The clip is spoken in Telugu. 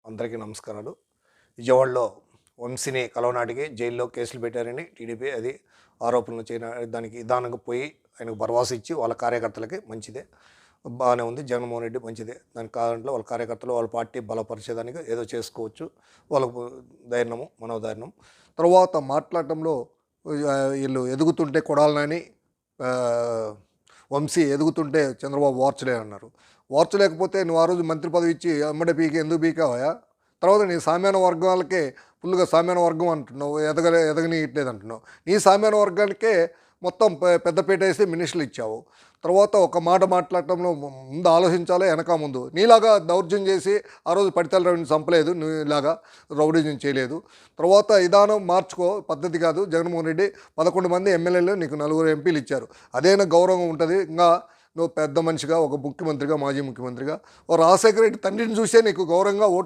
అందరికీ నమస్కారాలు. విజయవాడలో వంశీని కలవనాటికి జైల్లో కేసులు పెట్టారని టీడీపీ అది ఆరోపణలు దానికి విధానంగా పోయి ఆయనకు భరోసా ఇచ్చి వాళ్ళ కార్యకర్తలకి మంచిదే, బాగానే ఉంది. జగన్మోహన్ రెడ్డి మంచిదే, దానికి కాదంట్లో వాళ్ళ కార్యకర్తలు వాళ్ళ పార్టీ బలపరిచేదానికి ఏదో చేసుకోవచ్చు, వాళ్ళకు ధైర్యము మనోధైర్యం. తర్వాత మాట్లాడటంలో వీళ్ళు ఎదుగుతుంటే కొడాలని వంశీ ఎదుగుతుంటే చంద్రబాబు ఓర్చలేదన్నారు. ఓర్చలేకపోతే నువ్వు ఆ రోజు మంత్రి పదవి ఇచ్చి అమ్మడే పీకి ఎందుకు పీకావా? తర్వాత నీ సామాన్య వర్గాలకే ఫుల్గా సామాన్య వర్గం అంటున్నావు, ఎదగనీయట్లేదు అంటున్నావు. నీ సామాన్య వర్గానికే మొత్తం పెద్దపీట వేసి మినిస్టర్లు ఇచ్చావు. తర్వాత ఒక మాట మాట్లాడటంలో ముందు ఆలోచించాలి, వెనక ముందు. నీలాగా దౌర్జన్యం చేసి ఆ రోజు పడితల రవిని చంపలేదు, నువ్వు ఇలాగా రౌడీజం చేయలేదు. తర్వాత విధానం మార్చుకో, పద్ధతి కాదు. జగన్మోహన్ రెడ్డి 11 మంది ఎమ్మెల్యేలు, నీకు 4 ఎంపీలు ఇచ్చారు, అదైనా గౌరవం ఉంటుంది. ఇంకా నువ్వు పెద్ద మనిషిగా, ఒక ముఖ్యమంత్రిగా, మాజీ ముఖ్యమంత్రిగా, ఓ రాజశేఖర రెడ్డి తండ్రిని చూసే నీకు గౌరవంగా ఓట్లు